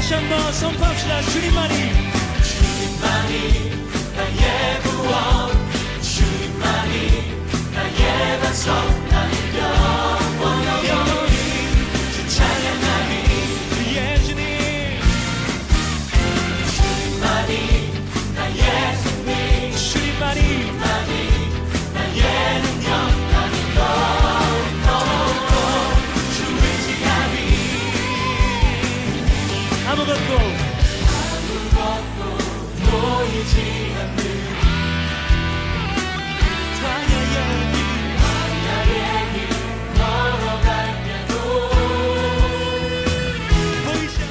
다시 한번 선포합시다. 주님만이 나의 구원, 주님만이 나의 반석, 나의 영원히 주 찬양하리. 예 주님, 주님만이 나의 승리, 주님만이 나의 능력, 나는 또 주 의지하리. 아무것도 보이지 않는 광야의 길 걸어갈 때도 보이지 않는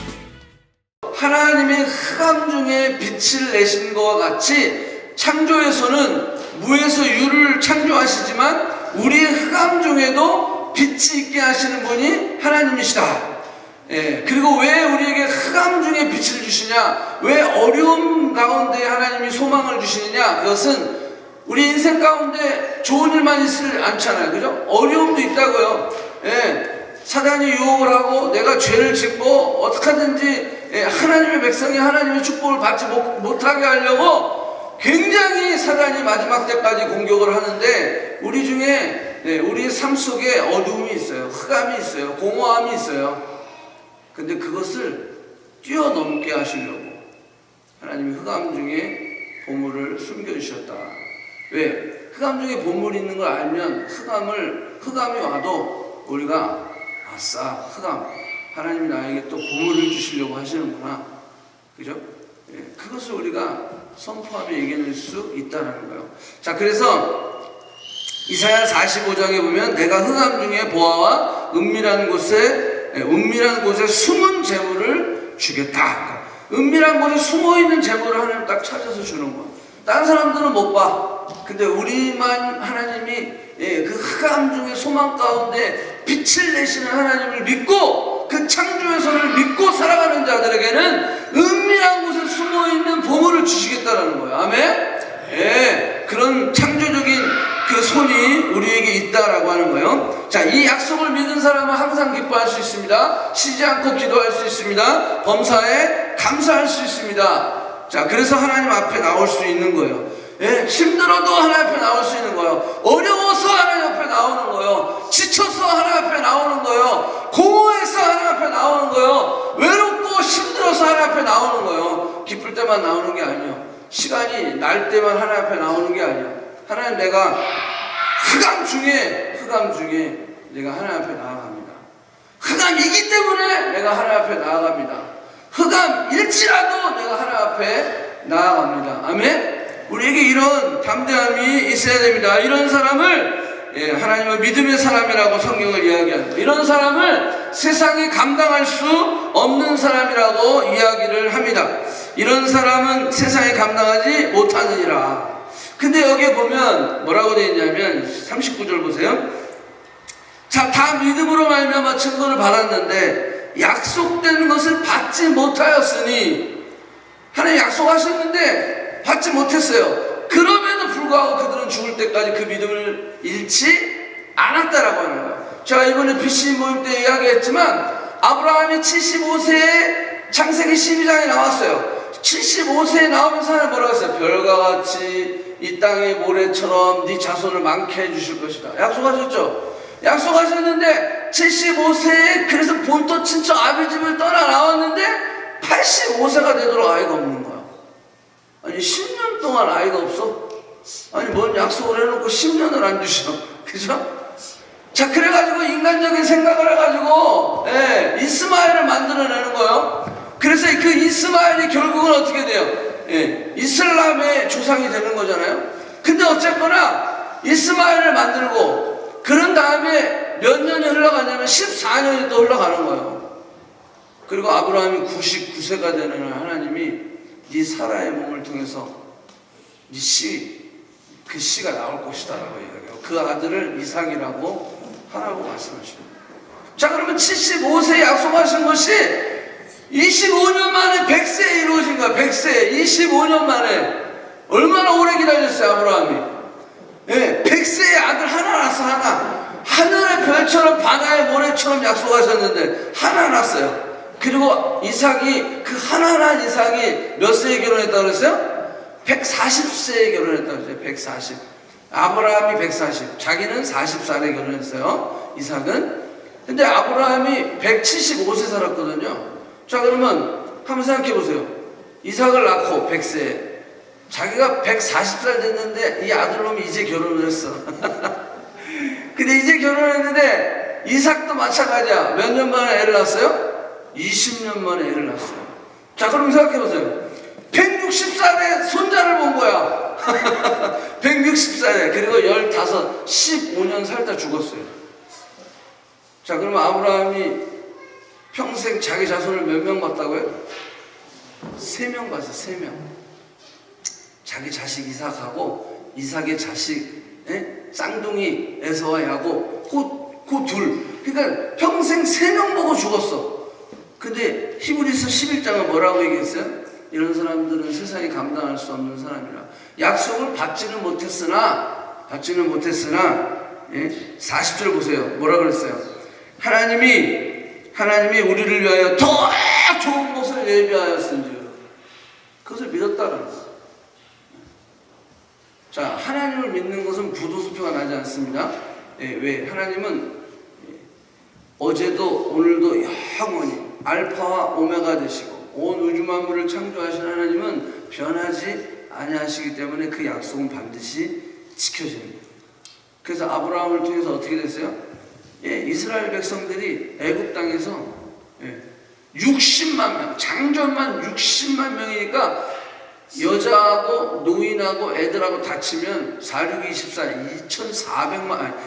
하나님이 흑암 중에 빛을 내신 것과 같이 창조에서는 무에서 유를 창조하시지만 우리의 흑암 중에도 빛이 있게 하시는 분이 하나님이시다. 그리고 왜 우리에게 흑암 중에 빛을 주시냐, 왜 어려움 가운데 하나님이 소망을 주시느냐, 그것은 우리 인생 가운데 좋은 일만 있지 않잖아요. 그죠? 어려움도 있다고요. 사단이 유혹을 하고 내가 죄를 짓고 어떻게든지 하나님의 백성이 하나님의 축복을 받지 못하게 하려고 굉장히 사단이 마지막 때까지 공격을 하는데, 우리 중에 우리의 삶 속에 어두움이 있어요. 흑암이 있어요. 공허함이 있어요. 근데 그것을 뛰어넘게 하시려고 하나님이 흑암 중에 보물을 숨겨주셨다. 왜? 흑암 중에 보물이 있는 걸 알면 흑암이 와도 우리가 아싸, 흑암, 하나님이 나에게 또 보물을 주시려고 하시는구나. 그죠? 그것을 우리가 선포하며 얘기해낼 수 있다는 거예요. 자, 그래서 이사야 45장에 보면 내가 흑암 중에 보아와 은밀한 곳에 숨은 재물을 주겠다. 은밀한 곳에 숨어있는 재물을 하나님 딱 찾아서 주는 거야. 다른 사람들은 못 봐. 근데 우리만 하나님이 그 흑암 중에 소망 가운데 빛을 내시는 하나님을 믿고 그 창조의 손을 믿고 살아가는 자들에게는 은밀한 곳에 숨어있는 보물을 주시겠다는 거예요. 아멘? 그런 창조적인 그 손이 우리에게 있다라고 하는 거예요. 자, 이 약속을 믿은 사람은 항상 기뻐할 수 있습니다. 쉬지 않고 기도할 수 있습니다. 범사에 감사할 수 있습니다. 자, 그래서 하나님 앞에 나올 수 있는 거예요. 힘들어도 하나님 앞에 나올 수 있는 거예요. 어려워서 하나님 앞에 나오는 거예요. 지쳐서 하나님 앞에 나오는 거예요. 공허해서 하나님 앞에 나오는 거예요. 외롭고 힘들어서 하나님 앞에 나오는 거예요. 기쁠 때만 나오는 게 아니에요. 시간이 날 때만 하나님 앞에 나오는 게 아니에요. 하나님, 내가 흑암 중에 내가 하나님 앞에 나아갑니다. 흑암이기 때문에 내가 하나님 앞에 나아갑니다. 흑암일지라도 내가 하나님 앞에 나아갑니다. 아멘? 우리에게 이런 담대함이 있어야 됩니다. 이런 사람을 하나님의 믿음의 사람이라고 성경을 이야기합니다. 이런 사람을 세상이 감당할 수 없는 사람이라고 이야기를 합니다. 이런 사람은 세상이 감당하지 못하느니라. 근데 여기에 보면 뭐라고 되어 있냐면 39절 보세요. 자, 다 믿음으로 말미암아 증거를 받았는데 약속된 것을 받지 못하였으니, 하나님 약속하셨는데 받지 못했어요. 그럼에도 불구하고 그들은 죽을 때까지 그 믿음을 잃지 않았다라고 하는 거예요. 제가 이번에 BC 모임 때 이야기했지만 아브라함이 75세에 창세기 12장에 나왔어요. 75세에 나오면서 하나님 뭐라고 했어요? 별과 같이 이 땅의 모래처럼 네 자손을 많게 해주실 것이다. 약속하셨죠? 약속하셨는데 75세에 그래서 본토 친척 아비집을 떠나 나왔는데 85세가 되도록 아이가 없는 거야. 아니 10년 동안 아이가 없어? 아니 뭔 약속을 해놓고 10년을 안 주셔. 그죠? 자, 그래가지고 인간적인 생각을 해가지고 이스마엘을 만들어내는 거예요. 그래서 그 이스마엘이 결국은 어떻게 돼요? 이슬람의 조상이 되는 거잖아요. 근데 어쨌거나 이스마엘을 만들고 그런 다음에 몇 년이 흘러가냐면 14년이 또 흘러가는 거예요. 그리고 아브라함이 99세가 되는 하나님이 네 사라의 몸을 통해서 네 그 씨가 나올 것이다 라고 이야기해요. 그 아들을 이삭이라고 하라고 말씀하십니다. 자, 그러면 75세에 약속하신 것이 25년 만에 100세에 이루어진 거야. 100세 25년 만에. 얼마나 오래 기다렸어요 아브라함이. 100세에 아들 하나 낳았어. 하나. 하늘의 별처럼 바다의 모래처럼 약속하셨는데 하나 낳았어요. 그리고 이삭이 그 하나하나 이삭이 몇 세에 결혼했다고 그랬어요? 140세에 결혼했다고 그랬어요. 140. 아브라함이 140. 자기는 40살에 결혼했어요. 이삭은. 근데 아브라함이 175세 살았거든요. 자, 그러면 한번 생각해 보세요. 이삭을 낳고 100세. 자기가 140살 됐는데 이 아들놈이 이제 결혼을 했어. 근데 이제 결혼했는데 이삭도 마찬가지야. 몇 년 만에 애를 낳았어요? 20년 만에 애를 낳았어요. 자, 그럼 생각해 보세요. 160살에 손자를 본 거야. 160살에. 그리고 15, 15년 살다 죽었어요. 자, 그러면 아브라함이 평생 자기 자손을 몇 명 봤다고요? 3명 봤어요. 3명. 자기 자식 이삭하고 이삭의 자식 쌍둥이 에서와 야곱 그 둘. 그러니까 평생 3명 보고 죽었어. 근데 히브리서 11장은 뭐라고 얘기했어요? 이런 사람들은 세상이 감당할 수 없는 사람이라. 약속을 받지는 못했으나 40절 보세요. 뭐라 그랬어요? 하나님이 우리를 위하여 더 좋은 것을 예비하였은지 그것을 믿었다는 거예요. 자, 하나님을 믿는 것은 부도수표가 나지 않습니다. 왜? 하나님은 어제도 오늘도 영원히 알파와 오메가 되시고 온 우주 만물을 창조하신 하나님은 변하지 아니하시기 때문에 그 약속은 반드시 지켜집니다. 그래서 아브라함을 통해서 어떻게 됐어요? 이스라엘 백성들이 애굽 땅에서 60만 명, 장전만 60만 명이니까 여자하고 노인하고 애들하고 다치면 4624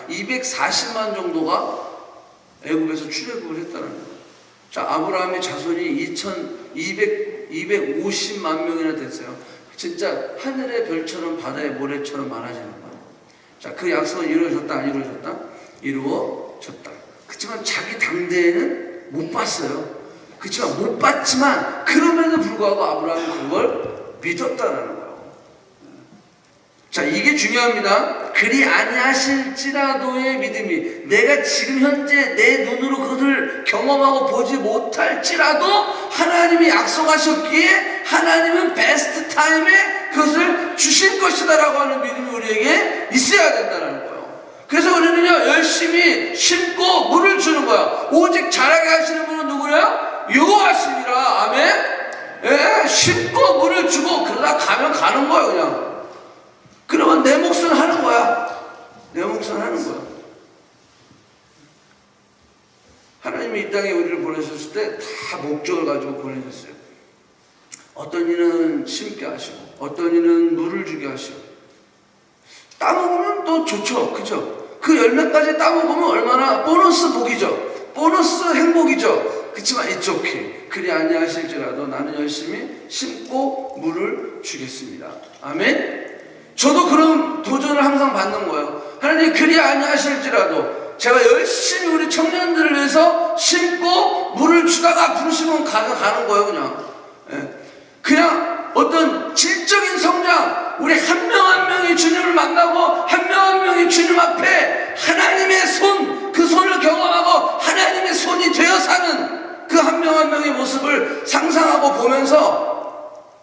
240만 정도가 애굽에서 출애굽을 했다는 거예요. 자, 아브라함의 자손이 250만 명이나 됐어요. 진짜 하늘의 별처럼 바다의 모래처럼 많아지는 거예요. 자, 그 약속은 이루어졌다 안 이루어졌다? 이루어졌다. 그렇지만 자기 당대에는 못 봤어요. 그렇지만 못 봤지만 그럼에도 불구하고 아브라함은 그걸 믿었다라는 거예요. 자, 이게 중요합니다. 그리 아니하실지라도의 믿음이, 내가 지금 현재 내 눈으로 그것을 경험하고 보지 못할지라도 하나님이 약속하셨기에 하나님은 베스트 타임에 그것을 주실 것이다라고 하는 믿음이 우리에게 있어야 된다는 거예요. 그래서 우리는요, 열심히 심고 물을 주는 거야. 오직 자라게 하시는 분은 누구냐? 여호와시니라. 아멘. 심고 물을 주고 그러다 가면 가는 거야. 그냥 그러면 내 몫은 하는 거야. 내 몫은 하는 거야. 하나님이 이 땅에 우리를 보내셨을 때 다 목적을 가지고 보내셨어요. 어떤 이는 심게 하시고 어떤 이는 물을 주게 하시고 따먹으면 또 좋죠. 그죠? 그 열매까지 따먹으면 얼마나 보너스 복이죠. 보너스 행복이죠. 그렇지만 it's okay. 그리 아니하실지라도 나는 열심히 심고 물을 주겠습니다. 아멘. 저도 그런 도전을 항상 받는 거예요. 하나님, 그리 아니하실지라도 제가 열심히 우리 청년들을 위해서 심고 물을 주다가 부르시면 가는 거예요. 그냥 어떤 질적인 성장, 우리 한 명 한 명이 주님을 만나고 한 명 한 명이 주님 앞에 하나님의 손, 그 손을 경험하고 하나님의 손이 되어 사는 그 한 명 한 명의 모습을 상상하고 보면서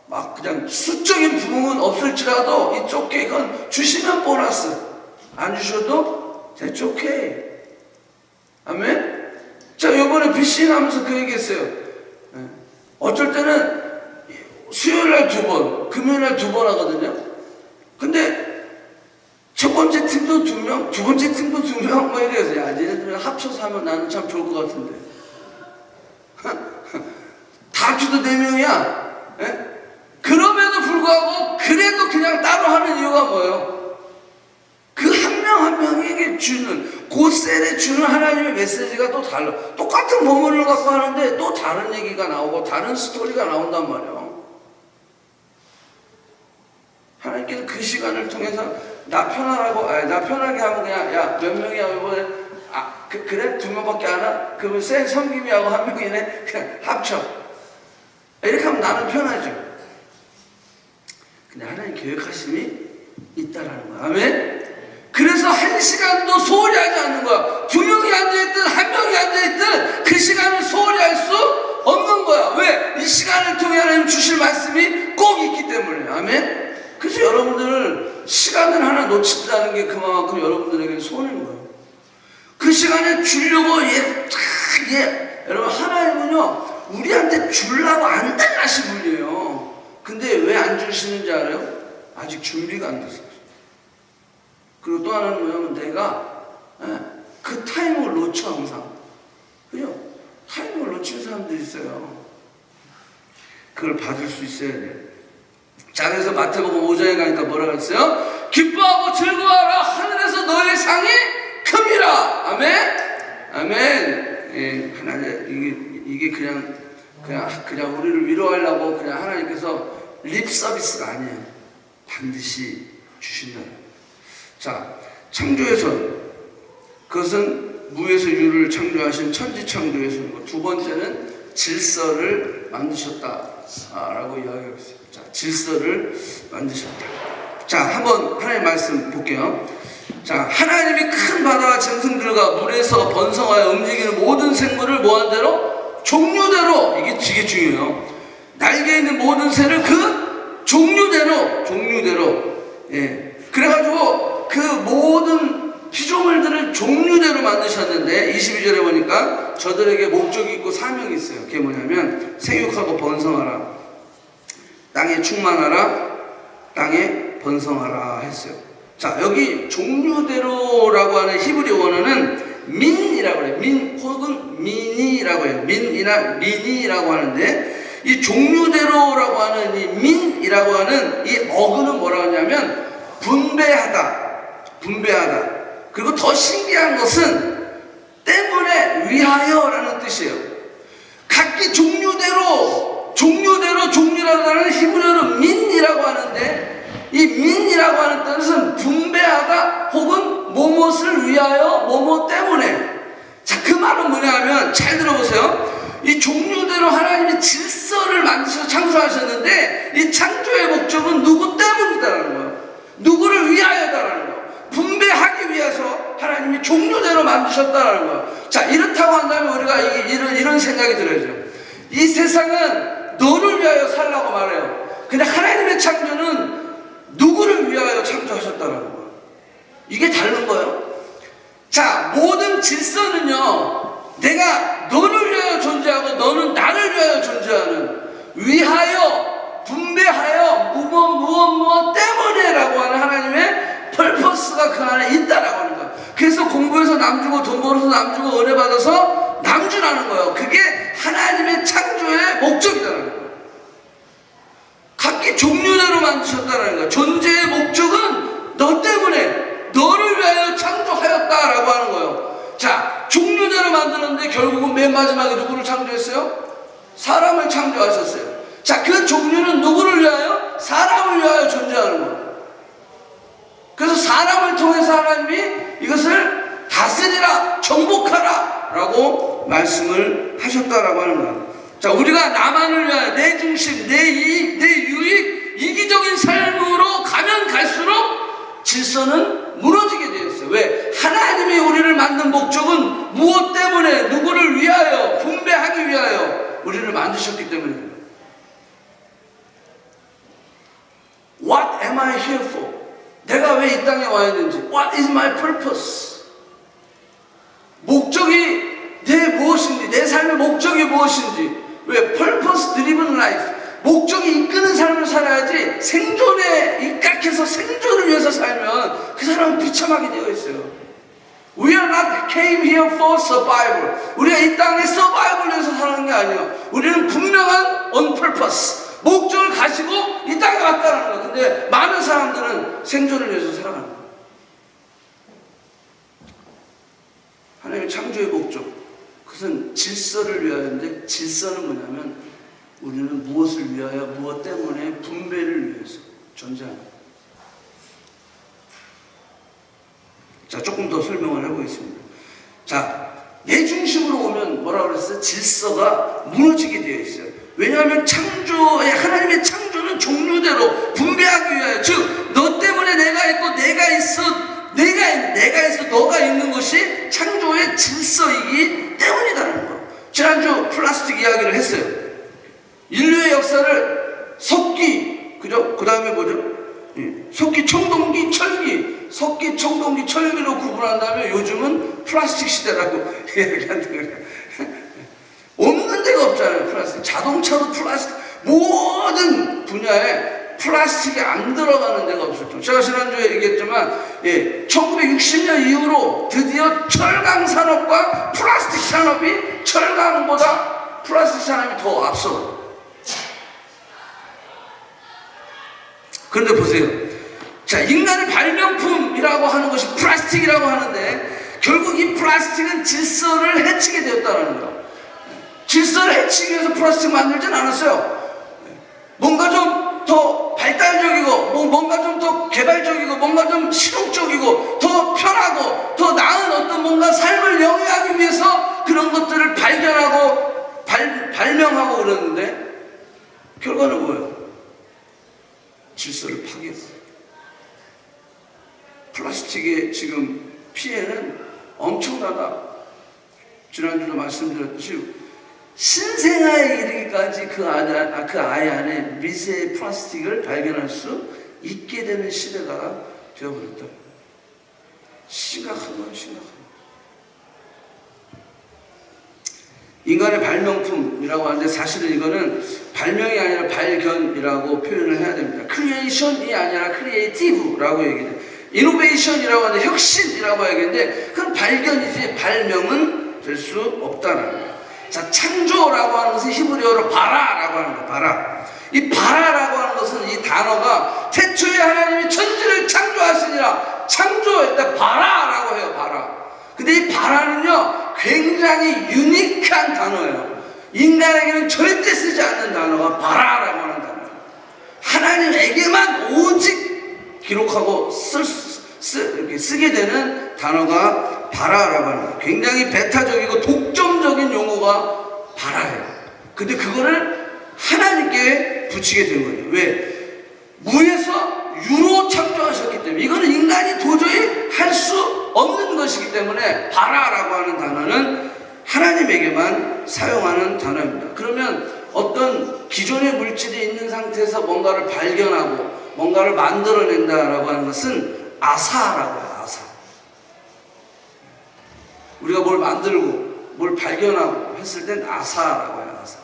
막 그냥 수적인 부흥은 없을지라도 it's okay. 이건 주시면 보너스, 안 주셔도 that's okay. 아멘. 자, 요번에 BC 하면서 그 얘기했어요. 어쩔 때는 수요일날 2번, 금요일날 2번 하거든요. 근데 첫 번째 팀도 2명, 두 번째 팀도 2명, 뭐 이래서 야, 얘네들 합쳐서 하면 나는 참 좋을 것 같은데. 다 합쳐도 4명이야. 그럼에도 불구하고 그래도 그냥 따로 하는 이유가 뭐예요? 그 한 명 한 명에게 주는, 그 셀에 주는 하나님의 메시지가 또 달라. 똑같은 본문을 갖고 하는데 또 다른 얘기가 나오고 다른 스토리가 나온단 말이에요. 하나님께서 그 시간을 통해서 나 편하게 하면 그냥 야, 몇 명이야 이번에 그래? 2명밖에 안 와? 그러면 셀 섬김이하고 한 명이네? 그냥 합쳐. 이렇게 하면 나는 편하죠. 근데 하나님 계획하심이 있다라는 거야. 아멘? 그래서 한 시간도 소홀히 하지 않는 거야. 2명이 앉아있든 1명이 앉아있든 그 시간을 소홀히 할 수 없는 거야. 왜? 이 시간을 통해 하나님 주실 말씀이 꼭 있기 때문에. 아멘. 그래서 여러분들 시간을 하나 놓친다는 게 그만큼 여러분들에게 손해인 거예요. 그 시간에 주려고 여러분 하나님은요 우리한테 주려고 안 달라신 분이에요. 근데 왜 안 주시는지 알아요? 아직 준비가 안 됐어요. 그리고 또 하나는 뭐냐면 내가 그 타이밍을 놓쳐 항상. 그죠? 타이밍을 놓치는 사람들이 있어요. 그걸 받을 수 있어야 돼요. 자, 그래서 마태복음 5장에 가니까 뭐라고 했어요? 기뻐하고 즐거워하라. 하늘에서 너의 상이 큽니다. 아멘? 아멘. 예, 하나님, 이게 그냥 우리를 위로하려고 그냥 하나님께서 립 서비스가 아니에요. 반드시 주신다. 자, 창조에서 그것은 무에서 유를 창조하신 천지창조에서이고, 두 번째는 질서를 만드셨다라고 이야기하고 있어요. 자, 질서를 만드셨다. 자, 한번 하나님 말씀 볼게요. 자, 하나님이 큰 바다와 짐승들과 물에서 번성하여 움직이는 모든 생물을 뭐한 대로? 종류대로. 이게 되게 중요해요. 날개 있는 모든 새를 그 종류대로. 예. 그래가지고 그 모든 피조물들을 종류대로 만드셨는데 22절에 보니까 저들에게 목적이 있고 사명이 있어요. 그게 뭐냐면 생육하고 번성하라, 땅에 충만하라, 땅에 번성하라 했어요. 자, 여기 종류대로라고 하는 히브리 원어는 민이라고 해요. 민 혹은 민이라고 해요. 민이나 민이라고 하는데 이 종류대로라고 하는 이 민이라고 하는 이 어근은 뭐라고 하냐면 분배하다. 그리고 더 신기한 것은 때문에 위하여라는 뜻이에요. 각기 종류라고 하는 히브리어는 민이라고 하는데 이 민이라고 하는 뜻은 분배하다 혹은 무엇을 위하여 무엇 때문에. 자, 그 말은 뭐냐 하면 잘 들어보세요. 이 종류대로 하나님이 질서를 만드셔서 창조하셨는데 이 창조의 목적은 누구 때문이다라는 거예요. 누구를 위하여다라는 거예요. 분배하기 위해서 하나님이 종류대로 만드셨다라는 거예요. 자, 이렇다고 한다면 우리가 이런 생각이 들어야죠. 이 세상은 너를 위하여 살라고 말해요. 근데 하나님의 창조는 누구를 위하여 창조하셨다라는 거예요. 이게 다른 거예요. 자, 모든 질서는요, 내가 너를 위하여 존재하고 너는 나를 위하여 존재하는, 위하여, 분배하여, 무엇 때문에라고 하는 하나님의 펄퍼스가 그 안에 있다라고 하는 거예요. 그래서 공부해서 남 주고 돈 벌어서 남 주고 은혜 받아서 남 주라는 거예요. 그게 하나님의 창조의 목적이라는 거예요. 각기 종류대로 만드셨다는 거예요. 존재의 목적은 너 때문에 너를 위하여 창조하였다라고 하는 거예요. 자, 종류대로 만드는데 결국은 맨 마지막에 누구를 창조했어요? 사람을 창조하셨어요. 자, 그 종류는 누구를 위하여? 사람을 위하여 존재하는 거예요. 그래서 사람을 통해서 하나님이 이것을 다스리라, 정복하라 라고 말씀을 하셨다라고 하는 거예요. 자, 우리가 나만을 위하여 내 중심, 내 이익, 내 유익, 이기적인 삶으로 가면 갈수록 질서는 무너지게 되어 있어요. 왜? 하나님이 우리를 만든 목적은 무엇 때문에, 누구를 위하여, 분배하기 위하여 우리를 만드셨기 때문입니다. What am I here for? 내가 왜 이 땅에 와야 되는지. What is my purpose? 목적이 무엇인지, 내 삶의 목적이 무엇인지. 왜? Purpose driven life. 목적이 이끄는 삶을 살아야지 생존에 입각해서 생존을 위해서 살면 그 사람은 비참하게 되어 있어요. We are not came here for survival. 우리가 이 땅에 survival을 위해서 사는 게 아니에요. 우리는 분명한 on purpose. 목적을 가지고 이 땅에 왔다는 거예요. 근데 많은 사람들은 생존을 위해서 살아가는 거예요. 하나님의 창조의 목적, 그것은 질서를 위하여인데, 질서는 뭐냐면 우리는 무엇을 위하여, 무엇 때문에, 분배를 위해서 존재하는 거예요. 자, 조금 더 설명을 해보겠습니다. 자, 내 중심으로 오면 뭐라고 그랬어요? 질서가 무너지게 되어 있어요. 왜냐하면 하나님의 창조는 종류대로 분배하기 위하여, 즉 너 때문에 내가 있고 내가 있어 너가 있는 것이 창조의 질서이기 때문이라는 거. 지난주 플라스틱 이야기를 했어요. 인류의 역사를 석기, 그죠? 그 다음에 뭐죠? 석기, 청동기, 철기, 석기, 청동기, 철기로 구분한 다음에 요즘은 플라스틱 시대라고 얘기한다 그래요. 없는 데가 없잖아요, 플라스틱. 자동차도 플라스틱, 모든 분야에 플라스틱이 안 들어가는 데가 없었죠. 제가 지난주에 얘기했지만, 1960년 이후로 드디어 철강 산업과 플라스틱 산업이 철강보다 플라스틱 산업이 더 앞서요. 그런데 보세요. 자, 인간의 발명품이라고 하는 것이 플라스틱이라고 하는데 결국 이 플라스틱은 질서를 해치게 되었다는 거예요. 질서를 해치기 위해서 플라스틱 만들진 않았어요. 뭔가 좀 더 발달적이고 뭔가 좀 더 개발적이고 뭔가 좀 실용적이고 더 편하고 더 나은 어떤 뭔가 삶을 영위하기 위해서 그런 것들을 발견하고 발명하고 그러는데 결과는 뭐예요? 질서를 파괴했어요. 플라스틱의 지금 피해는 엄청나다. 지난주도 말씀드렸듯이 신생아에 이르기까지 그 아이 안에 미세의 플라스틱을 발견할 수 있게 되는 시대가 되어버렸다. 심각한 건 심각한 건. 인간의 발명품이라고 하는데 사실은 이거는 발명이 아니라 발견이라고 표현을 해야 됩니다. 크리에이션이 아니라 크리에이티브라고 얘기해요. 이노베이션이라고 하는데 혁신이라고 얘기하는데 그건 발견이지 발명은 될 수 없다는 거예요. 자, 창조라고 하는 것은 히브리어로 바라라고 하는 거예요. 바라. 이 바라라고 하는 것은 이 단어가 태초에 하나님이 천지를 창조하시니라 창조했다 바라라고 해요. 바라. 근데 이 바라는요 굉장히 유니크한 단어예요. 인간에게는 절대 쓰지 않는 단어가 바라라고 하는 단어예요. 하나님에게만 오직 기록하고 이렇게 쓰게 되는 단어가 바라라고 하는 거예요. 굉장히 배타적이고 독점적인 용어가 바라예요. 근데 그거를 하나님께 붙이게 된 거예요. 왜? 무에서 유로 창조하셨기 때문에 이거는 인간이 도저히 할 수 없는 것이기 때문에 바라라고 하는 단어는 하나님에게만 사용하는 단어입니다. 그러면 어떤 기존의 물질이 있는 상태에서 뭔가를 발견하고 뭔가를 만들어낸다라고 하는 것은 아사라고 해요. 아사. 우리가 뭘 만들고 뭘 발견하고 했을 땐 아사라고 해요. 아사.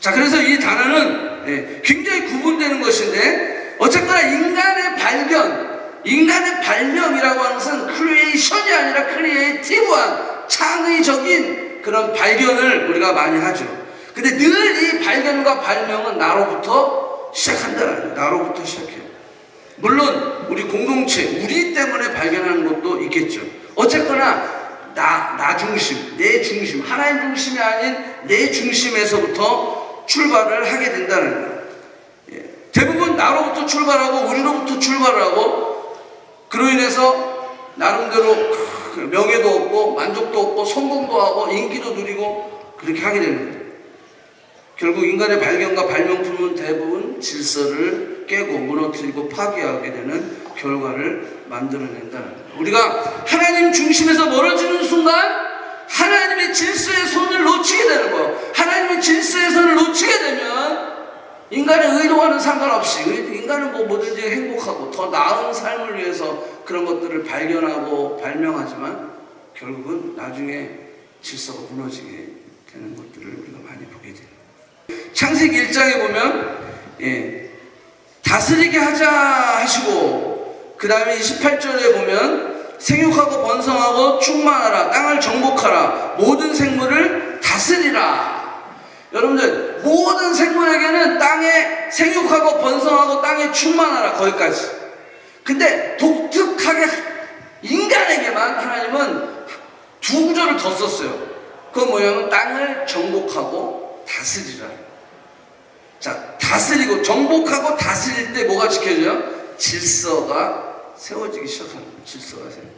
자, 그래서 이 단어는 굉장히 구분되는 것인데 어쨌거나 인간의 발견, 인간의 발명이라고 하는 것은 크리에이션이 아니라 크리에이티브한 창의적인 그런 발견을 우리가 많이 하죠. 근데 늘 이 발견과 발명은 나로부터 시작한다는 거예요. 나로부터 시작해요. 물론 우리 공동체, 우리 때문에 발견하는 것도 있겠죠. 어쨌거나 나 중심, 내 중심, 하나님 중심이 아닌 내 중심에서부터 출발을 하게 된다는 거예요. 대부분 나로부터 출발하고 우리로부터 출발하고 그로 인해서 나름대로 명예도 얻고 만족도 얻고 성공도 하고 인기도 누리고 그렇게 하게 되는 거예요. 결국 인간의 발견과 발명품은 대부분 질서를 깨고 무너뜨리고 파괴하게 되는 결과를 만들어낸다는 거예요. 우리가 하나님 중심에서 멀어지는 순간 하나님의 질서의 손을 놓치게 되는 거예요. 하나님의 질서의 손을 놓치게 되면 인간의 의도와는 상관없이 인간은 뭐든지 행복하고 더 나은 삶을 위해서 그런 것들을 발견하고 발명하지만 결국은 나중에 질서가 무너지게 되는 것들을 우리가 많이 보게 돼요. 창세기 1장에 보면 다스리게 하자 하시고 그 다음에 28절에 보면 생육하고 번성하고 충만하라 땅을 정복하라 모든 생물을 다스리라. 여러분들 모든 생물에게는 땅에 생육하고 번성하고 땅에 충만하라 거기까지. 근데 독특하게 인간에게만 하나님은 두 구절을 더 썼어요. 그건 뭐냐면 땅을 정복하고 다스리라. 자, 다스리고 정복하고 다스릴 때 뭐가 지켜져요? 질서가 세워지기 시작합니다. 질서가 세워져요.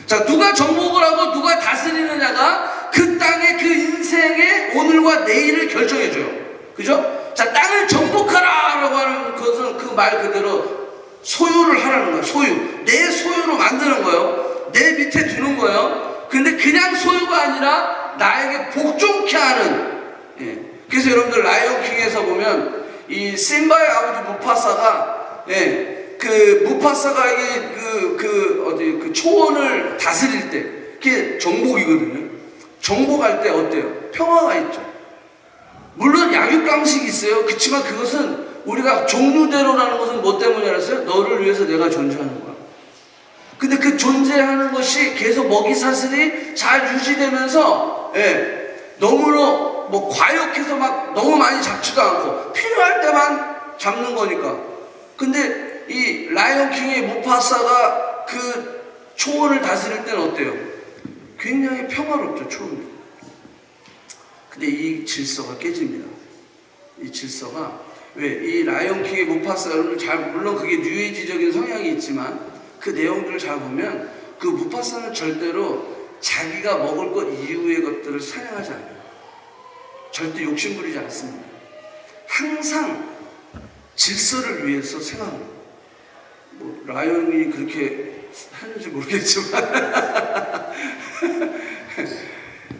자, 누가 정복을 하고 누가 다스리느냐가 그 땅의 그 인생의 오늘과 내일을 결정해줘요. 그죠? 자, 땅을 정복하라 라고 하는 것은 그 말 그대로 소유를 하라는 거예요. 소유. 내 소유로 만드는 거예요. 내 밑에 두는 거예요. 근데 그냥 소유가 아니라 나에게 복종케 하는, 그래서 여러분들 라이온킹에서 보면 이 심바의 아버지 무파사가 그 무파사가 이게 그 초원을 다스릴 때 그게 정복이거든요. 정복할 때 어때요? 평화가 있죠. 물론 양육강식이 있어요. 그렇지만 그것은 우리가 종류대로라는 것은 뭐 때문에 알았어요? 너를 위해서 내가 존재하는 거야. 근데 그 존재하는 것이 계속 먹이사슬이 잘 유지되면서 너무나 뭐 과욕해서 막 너무 많이 잡지도 않고 필요할 때만 잡는 거니까. 근데 이 라이온킹의 무파사가 그 초원을 다스릴 때는 어때요? 굉장히 평화롭죠, 초원이. 근데 이 질서가 깨집니다. 이 질서가 왜? 이 라이온킹의 무파사가 물론 그게 뉴에이지적인 성향이 있지만 그 내용들을 잘 보면 그 무파사는 절대로 자기가 먹을 것 이후의 것들을 사냥하지 않아요. 절대 욕심부리지 않습니다. 항상 질서를 위해서 생각합니다. 뭐 라이온이 그렇게 하는지 모르겠지만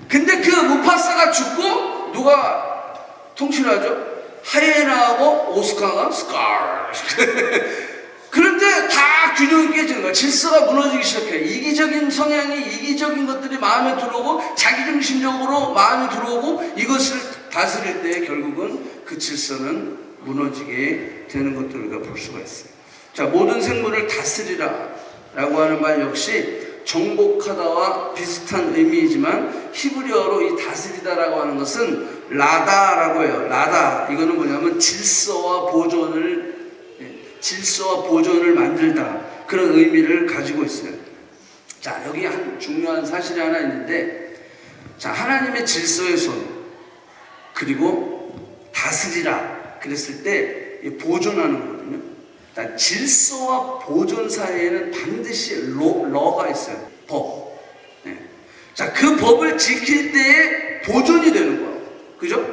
근데 그 무파사가 죽고 누가 통치하죠? 하이에나하고 오스카가 스칼 그럴 때 다 균형이 깨지는 거야. 질서가 무너지기 시작해. 이기적인 성향이 이기적인 것들이 마음에 들어오고 자기중심적으로 마음에 들어오고 이것을 다스릴 때 결국은 그 질서는 무너지게 되는 것들을 우리가 볼 수가 있어요. 자, 모든 생물을 다스리라 라고 하는 말 역시 정복하다와 비슷한 의미이지만 히브리어로 이 다스리다라고 하는 것은 라다라고 해요. 라다. 이거는 뭐냐면 질서와 보존을 만들다. 그런 의미를 가지고 있어요. 자, 여기 한 중요한 사실이 하나 있는데, 자, 하나님의 질서의 손, 그리고 다스리라. 그랬을 때 보존하는 거거든요. 그러니까 질서와 보존 사이에는 반드시 러가 있어요. 법. 자, 그 법을 지킬 때에 보존이 되는 거예요. 그죠?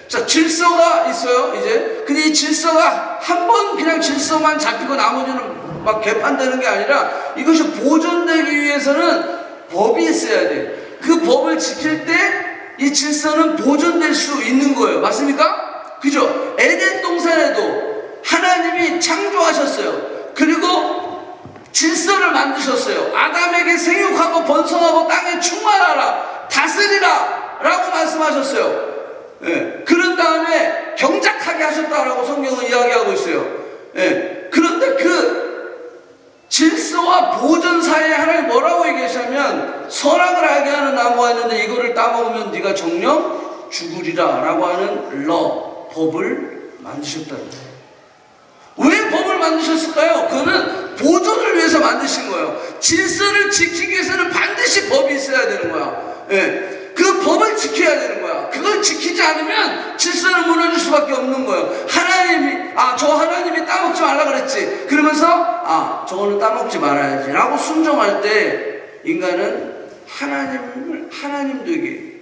자, 질서가 있어요, 이제. 근데 이 질서가 한 번 그냥 질서만 잡히고 나머지는 막 개판되는 게 아니라 이것이 보존되기 위해서는 법이 있어야 돼. 그 법을 지킬 때 이 질서는 보존될 수 있는 거예요. 맞습니까? 그죠? 에덴 동산에도 하나님이 창조하셨어요. 그리고 질서를 만드셨어요. 아담에게 생육하고 번성하고 땅에 충만하라, 다스리라 라고 말씀하셨어요. 그런 다음에 경작하게 하셨다라고 성경은 이야기하고 있어요. 그런데 그 질서와 보존 사이에 하나님 뭐라고 얘기하시냐면 선악을 알게 하는 나무가 있는데 이거를 따먹으면 네가 정녕 죽으리라 라고 하는 법을 만드셨다는 거예요. 왜 법을 만드셨을까요? 그거는 보존을 위해서 만드신 거예요. 질서를 지키기 위해서는 반드시 법이 있어야 되는 거야. 그 법을 지켜야 되는 거야. 그걸 지키지 않으면 질서는 무너질 수밖에 없는 거예요. 저 하나님이 따먹지 말라 그랬지. 그러면서 저거는 따먹지 말아야지 라고 순종할 때 인간은 하나님 되게,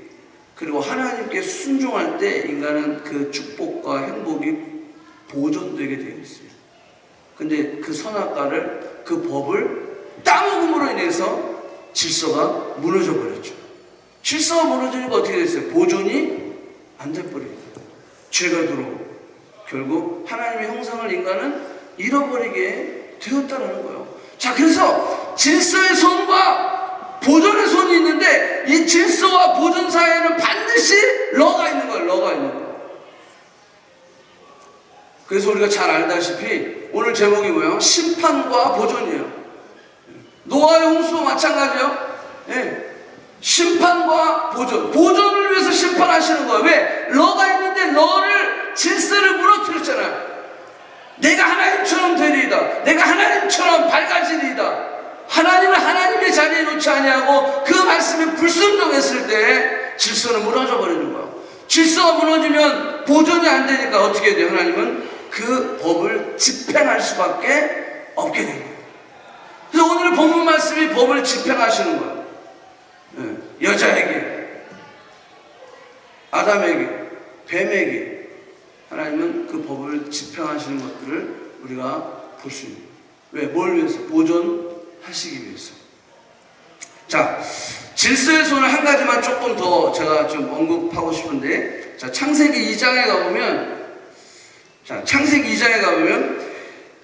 그리고 하나님께 순종할 때 인간은 그 축복과 행복이 보존되게 되어 있어요. 근데 그 선악과를, 그 법을 따먹음으로 인해서 질서가 무너져 버렸죠. 질서가 무너지니까 어떻게 됐어요? 보존이 안 돼버립니다. 죄가 들어오고 결국 하나님의 형상을 인간은 잃어버리게 되었다는 거예요. 자, 그래서 질서의 손과 보존의 손이 있는데 이 질서와 보존 사이에는 반드시 러가 있는 거예요. 러가 있는 거예요. 그래서 우리가 잘 알다시피 오늘 제목이 뭐예요? 심판과 보존이에요. 노아의 홍수와 마찬가지예요. 심판과 보존을 위해서 심판하시는 거예요. 왜? 러가 있는데 너를 질서를 무너뜨렸잖아요. 내가 하나님처럼 되리이다. 내가 하나님처럼 밝아지리이다. 하나님을 하나님의 자리에 놓지 아니하고 그 말씀에 불순종했을 때 질서는 무너져 버리는 거예요. 질서가 무너지면 보존이 안 되니까 어떻게 돼요? 하나님은 그 법을 집행할 수밖에 없게 됩니다. 그래서 오늘 본문 말씀이 법을 집행하시는 거예요. 여자에게, 아담에게, 뱀에게 하나님은 그 법을 집행하시는 것들을 우리가 볼 수 있는. 왜? 뭘 위해서? 보존하시기 위해서. 자, 질서의 손을 한 가지만 조금 더 제가 좀 언급하고 싶은데, 자, 창세기 2장에 가보면,